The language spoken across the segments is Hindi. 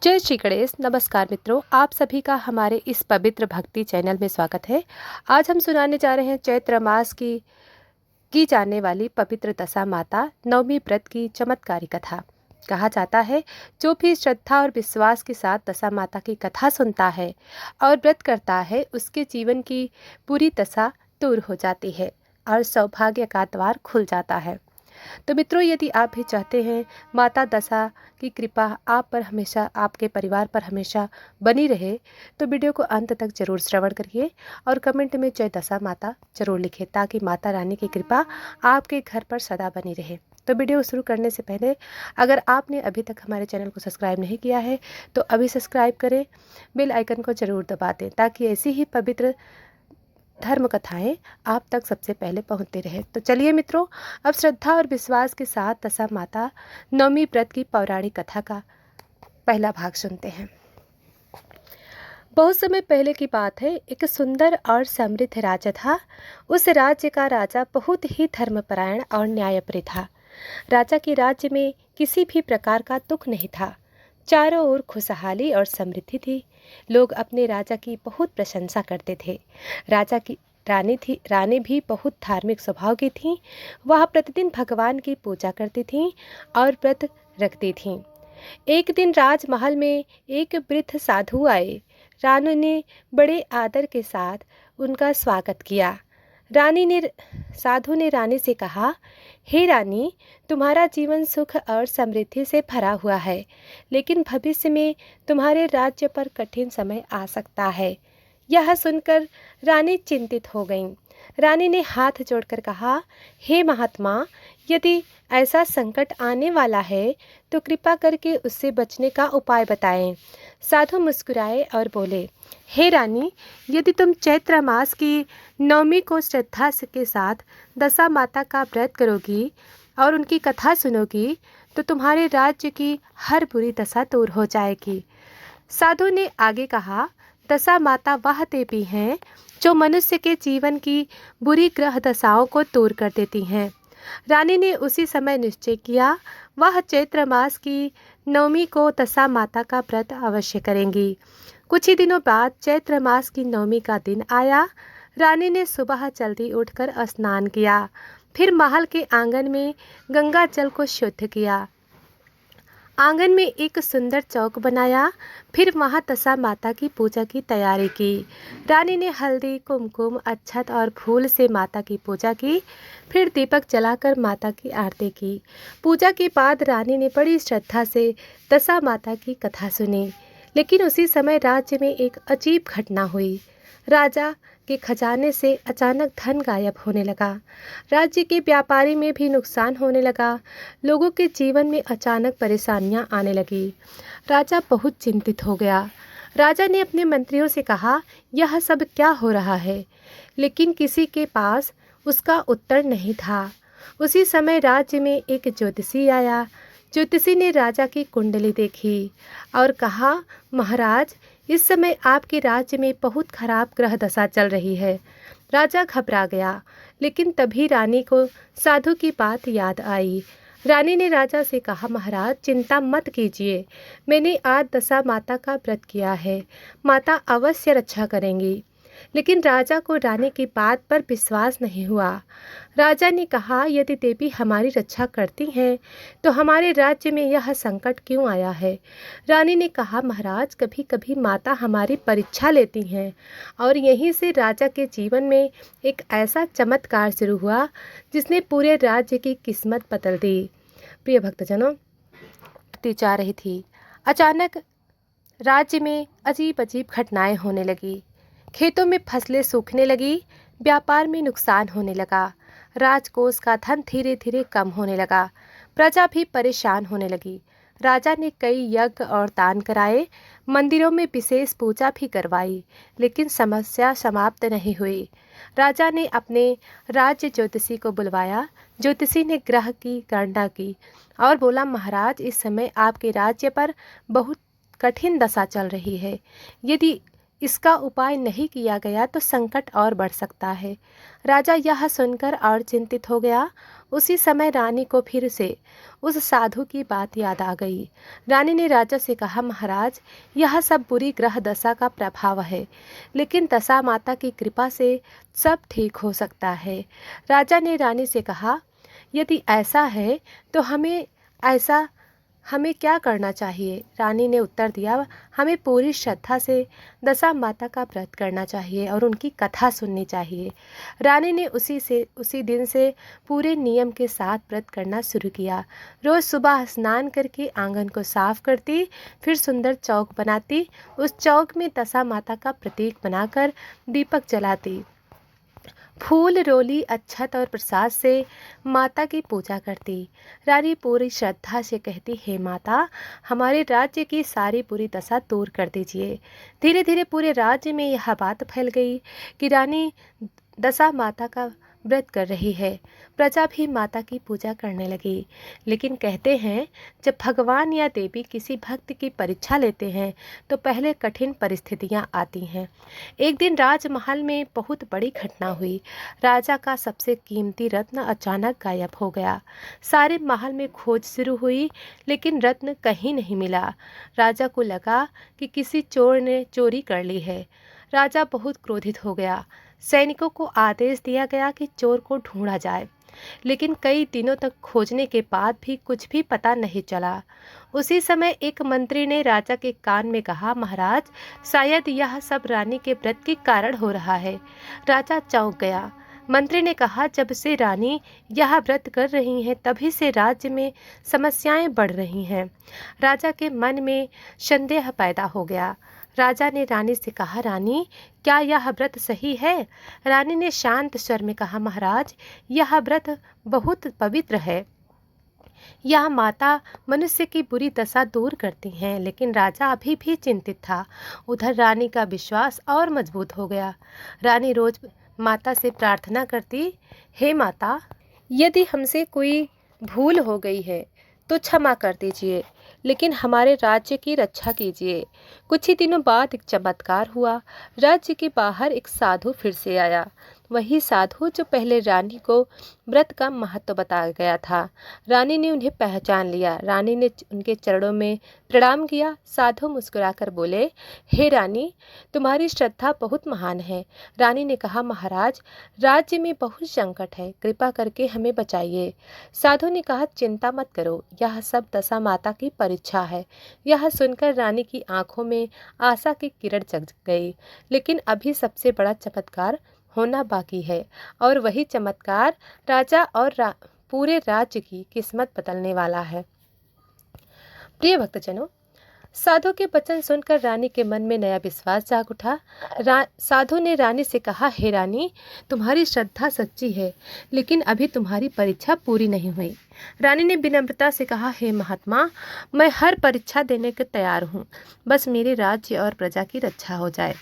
जय श्री गणेश। नमस्कार मित्रों, आप सभी का हमारे इस पवित्र भक्ति चैनल में स्वागत है। आज हम सुनाने जा रहे हैं चैत्र मास की जाने वाली पवित्र दशा माता नवमी व्रत की चमत्कारी कथा। कहा जाता है, जो भी श्रद्धा और विश्वास के साथ दशा माता की कथा सुनता है और व्रत करता है, उसके जीवन की पूरी दशा दूर हो जाती है और सौभाग्य का द्वार खुल जाता है। तो मित्रों, यदि आप भी चाहते हैं माता दशा की कृपा आप पर हमेशा, आपके परिवार पर हमेशा बनी रहे, तो वीडियो को अंत तक जरूर श्रवण करिए और कमेंट में जय दशा माता जरूर लिखें, ताकि माता रानी की कृपा आपके घर पर सदा बनी रहे। तो वीडियो शुरू करने से पहले अगर आपने अभी तक हमारे चैनल को सब्सक्राइब नहीं किया है तो अभी सब्सक्राइब करें, बेल आइकन को जरूर दबा दें, ताकि ऐसी ही पवित्र धर्म कथाएं आप तक सबसे पहले पहुंचते रहे। तो चलिए मित्रों, अब श्रद्धा और विश्वास के साथ दशा माता नवमी व्रत की पौराणिक कथा का पहला भाग सुनते हैं। बहुत समय पहले की बात है, एक सुंदर और समृद्ध राज्य था। उस राज्य का राजा बहुत ही धर्मपरायण और न्यायप्रिय था। राजा के राज्य में किसी भी प्रकार का दुख नहीं था। चारों ओर खुशहाली और समृद्धि थी। लोग अपने राजा की बहुत प्रशंसा करते थे। राजा की रानी भी बहुत धार्मिक स्वभाव की थीं। वह प्रतिदिन भगवान की पूजा करती थीं और व्रत रखती थीं। एक दिन राजमहल में एक वृद्ध साधु आए। रानी ने बड़े आदर के साथ उनका स्वागत किया। साधु ने रानी से कहा, हे रानी, तुम्हारा जीवन सुख और समृद्धि से भरा हुआ है, लेकिन भविष्य में तुम्हारे राज्य पर कठिन समय आ सकता है। यह सुनकर रानी चिंतित हो गईं। रानी ने हाथ जोड़कर कहा, हे महात्मा, यदि ऐसा संकट आने वाला है तो कृपा करके उससे बचने का उपाय बताएं। साधु मुस्कुराए और बोले, हे रानी, यदि तुम चैत्र मास की नवमी को श्रद्धा के साथ दशा माता का व्रत करोगी और उनकी कथा सुनोगी तो तुम्हारे राज्य की हर बुरी दशा दूर हो जाएगी। साधु ने आगे कहा, दशा माता वह देवी हैं जो मनुष्य के जीवन की बुरी ग्रह दशाओं को दूर कर देती हैं। रानी ने उसी समय निश्चय किया, वह चैत्र मास की नवमी को दशा माता का व्रत अवश्य करेंगी। कुछ ही दिनों बाद चैत्र मास की नवमी का दिन आया। रानी ने सुबह जल्दी उठकर स्नान किया, फिर महल के आंगन में गंगा जल को शुद्ध किया। आंगन में एक सुंदर चौक बनाया, फिर वहां दशा माता की पूजा की तैयारी की। रानी ने हल्दी, कुमकुम, अक्षत और फूल से माता की पूजा की, फिर दीपक जलाकर माता की आरती की। पूजा के बाद रानी ने बड़ी श्रद्धा से दशा माता की कथा सुनी। लेकिन उसी समय राज्य में एक अजीब घटना हुई। राजा के खजाने से अचानक धन गायब होने लगा। राज्य के व्यापारी में भी नुकसान होने लगा। लोगों के जीवन में अचानक परेशानियां आने लगी। राजा बहुत चिंतित हो गया। राजा ने अपने मंत्रियों से कहा, यह सब क्या हो रहा है? लेकिन किसी के पास उसका उत्तर नहीं था। उसी समय राज्य में एक ज्योतिषी आया। ज्योतिषी ने राजा की कुंडली देखी और कहा, महाराज, इस समय आपके राज्य में बहुत खराब ग्रह दशा चल रही है। राजा घबरा गया, लेकिन तभी रानी को साधु की बात याद आई। रानी ने राजा से कहा, महाराज, चिंता मत कीजिए, मैंने आज दशा माता का व्रत किया है, माता अवश्य रक्षा करेंगी। लेकिन राजा को रानी की बात पर विश्वास नहीं हुआ। राजा ने कहा, यदि देवी हमारी रक्षा करती हैं तो हमारे राज्य में यह संकट क्यों आया है? रानी ने कहा, महाराज, कभी कभी माता हमारी परीक्षा लेती हैं। और यहीं से राजा के जीवन में एक ऐसा चमत्कार शुरू हुआ जिसने पूरे राज्य की किस्मत बदल दी। प्रिय भक्तजनों, जा रही थी, अचानक राज्य में अजीब अजीब घटनाएं होने लगी। खेतों में फसलें सूखने लगी, व्यापार में नुकसान होने लगा, राजकोष का धन धीरे धीरे कम होने लगा, प्रजा भी परेशान होने लगी। राजा ने कई यज्ञ और दान कराए, मंदिरों में विशेष पूजा भी करवाई, लेकिन समस्या समाप्त नहीं हुई। राजा ने अपने राज्य ज्योतिषी को बुलवाया। ज्योतिषी ने ग्रह की गणना की और बोला, महाराज, इस समय आपके राज्य पर बहुत कठिन दशा चल रही है। यदि इसका उपाय नहीं किया गया तो संकट और बढ़ सकता है। राजा यह सुनकर और चिंतित हो गया। उसी समय रानी को फिर से उस साधु की बात याद आ गई। रानी ने राजा से कहा, महाराज, यह सब बुरी ग्रह दशा का प्रभाव है, लेकिन दशा माता की कृपा से सब ठीक हो सकता है। राजा ने रानी से कहा, यदि ऐसा है तो हमें क्या करना चाहिए? रानी ने उत्तर दिया, हमें पूरी श्रद्धा से दशा माता का व्रत करना चाहिए और उनकी कथा सुननी चाहिए। रानी ने उसी दिन से पूरे नियम के साथ व्रत करना शुरू किया। रोज़ सुबह स्नान करके आंगन को साफ करती, फिर सुंदर चौक बनाती, उस चौक में दशा माता का प्रतीक बनाकर दीपक जलाती, फूल, रोली, अक्षत और प्रसाद से माता की पूजा करती। रानी पूरी श्रद्धा से कहती, हे माता, हमारे राज्य की सारी बुरी दशा दूर कर दीजिए। धीरे धीरे पूरे राज्य में यह बात फैल गई कि रानी दशा माता का व्रत कर रही है। प्रजा भी माता की पूजा करने लगी। लेकिन कहते हैं, जब भगवान या देवी किसी भक्त की परीक्षा लेते हैं तो पहले कठिन परिस्थितियां आती हैं। एक दिन राजमहल में बहुत बड़ी घटना हुई। राजा का सबसे कीमती रत्न अचानक गायब हो गया। सारे महल में खोज शुरू हुई, लेकिन रत्न कहीं नहीं मिला। राजा को लगा कि किसी चोर ने चोरी कर ली है। राजा बहुत क्रोधित हो गया। सैनिकों को आदेश दिया गया कि चोर को ढूंढा जाए, लेकिन कई दिनों तक खोजने के बाद भी कुछ भी पता नहीं चला। उसी समय एक मंत्री ने राजा के कान में कहा, महाराज, शायद यह सब रानी के व्रत के कारण हो रहा है। राजा चौंक गया। मंत्री ने कहा, जब से रानी यह व्रत कर रही हैं तभी से राज्य में समस्याएं बढ़ रही हैं। राजा के मन में संदेह पैदा हो गया। राजा ने रानी से कहा, रानी, क्या यह व्रत सही है? रानी ने शांत स्वर में कहा, महाराज, यह व्रत बहुत पवित्र है। यह माता मनुष्य की बुरी दशा दूर करती हैं। लेकिन राजा अभी भी चिंतित था। उधर रानी का विश्वास और मजबूत हो गया। रानी रोज माता से प्रार्थना करती, हे माता, यदि हमसे कोई भूल हो गई है तो क्षमा कर दीजिए, लेकिन हमारे राज्य की रक्षा कीजिए। कुछ ही दिनों बाद एक चमत्कार हुआ। राज्य के बाहर एक साधु फिर से आया, वही साधु जो पहले रानी को व्रत का महत्व बताया गया था। रानी ने उन्हें पहचान लिया। रानी ने उनके चरणों में प्रणाम किया। साधु मुस्कुराकर बोले, हे रानी, तुम्हारी श्रद्धा बहुत महान है। रानी ने कहा, महाराज, राज्य में बहुत संकट है, कृपा करके हमें बचाइए। साधु ने कहा, चिंता मत करो, यह सब दशा माता की परीक्षा है। यह सुनकर रानी की आंखों में आशा की किरण जग गई। लेकिन अभी सबसे बड़ा चमत्कार होना बाकी है, और वही चमत्कार राजा और पूरे राज्य की किस्मत बदलने वाला है। प्रिय भक्तजनों, साधु के वचन सुनकर रानी के मन में नया विश्वास जाग उठा। साधु ने रानी से कहा, हे रानी, तुम्हारी श्रद्धा सच्ची है, लेकिन अभी तुम्हारी परीक्षा पूरी नहीं हुई। रानी ने विनम्रता से कहा, हे महात्मा, मैं हर परीक्षा देने के तैयार हूँ, बस मेरे राज्य और प्रजा की रक्षा हो जाए।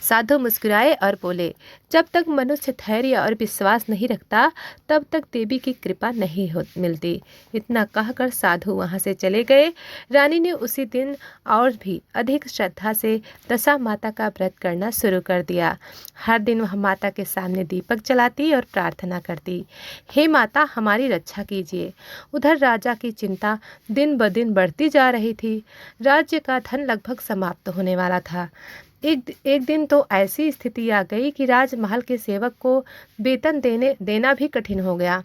साधु मुस्कुराए और बोले, जब तक मनुष्य धैर्य और विश्वास नहीं रखता तब तक देवी की कृपा नहीं मिलती। इतना कहकर साधु वहां से चले गए। रानी ने उसी दिन और भी अधिक श्रद्धा से दशा माता का व्रत करना शुरू कर दिया। हर दिन वह माता के सामने दीपक जलाती और प्रार्थना करती, हे माता, हमारी रक्षा कीजिए। उधर राजा की चिंता दिन ब दिन बढ़ती जा रही थी। राज्य का धन लगभग समाप्त होने वाला था। एक दिन तो ऐसी स्थिति आ गई कि राजमहल के सेवक को वेतन देना भी कठिन हो गया।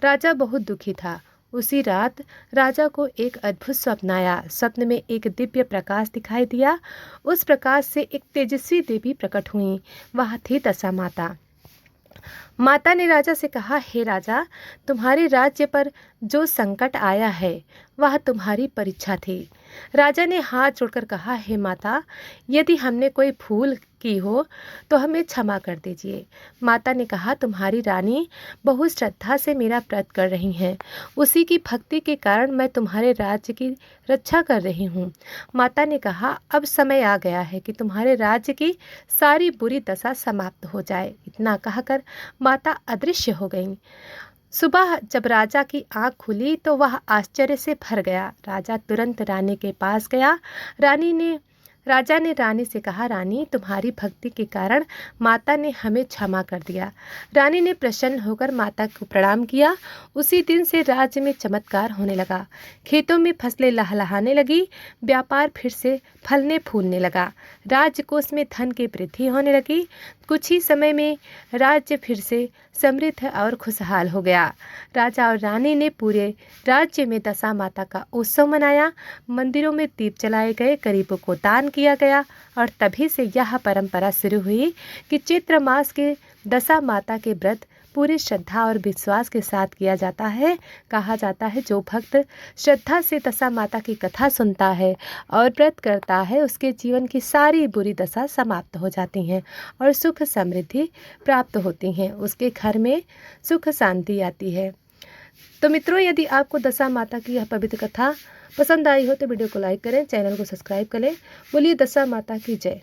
राजा बहुत दुखी था। उसी रात राजा को एक अद्भुत स्वप्न आया। स्वप्न में एक दिव्य प्रकाश दिखाई दिया। उस प्रकाश से एक तेजस्वी देवी प्रकट हुई। वह थी दशा माता। माता ने राजा से कहा, हे राजा, तुम्हारे राज्य पर जो संकट आया है वह तुम्हारी परीक्षा थी। राजा ने हाथ जोड़कर कहा, हे माता, यदि हमने कोई भूल की हो तो हमें क्षमा कर दीजिए। माता ने कहा, तुम्हारी रानी बहुत श्रद्धा से मेरा व्रत कर रही हैं। उसी की भक्ति के कारण मैं तुम्हारे राज्य की रक्षा कर रही हूँ। माता ने कहा, अब समय आ गया है कि तुम्हारे राज्य की सारी बुरी दशा समाप्त हो जाए। इतना कहकर माता अदृश्य हो गई। सुबह जब राजा की आंख खुली तो वह आश्चर्य से भर गया। राजा तुरंत रानी के पास गया। रानी ने राजा ने रानी से कहा, रानी, तुम्हारी भक्ति के कारण माता ने हमें क्षमा कर दिया। रानी ने प्रसन्न होकर माता को प्रणाम किया। उसी दिन से राज्य में चमत्कार होने लगा। खेतों में फसलें लहलहाने लगी, व्यापार फिर से फलने फूलने लगा, राज्यकोष में धन की वृद्धि होने लगी। कुछ ही समय में राज्य फिर से समृद्ध और खुशहाल हो गया। राजा और रानी ने पूरे राज्य में दशा माता का उत्सव मनाया। मंदिरों में दीप जलाए गए, गरीबों को दान किया गया और तभी से यह परंपरा शुरू हुई कि चैत्र मास के दशा माता के व्रत पूरी श्रद्धा और विश्वास के साथ किया जाता है। कहा जाता है, जो भक्त श्रद्धा से दशा माता की कथा सुनता है और व्रत करता है, उसके जीवन की सारी बुरी दशा समाप्त हो जाती हैं और सुख समृद्धि प्राप्त होती हैं। उसके घर में सुख शांति आती है। तो मित्रों, यदि आपको दशा माता की यह पवित्र कथा पसंद आई हो तो वीडियो को लाइक करें, चैनल को सब्सक्राइब करें। बोलिए दशा माता की जय।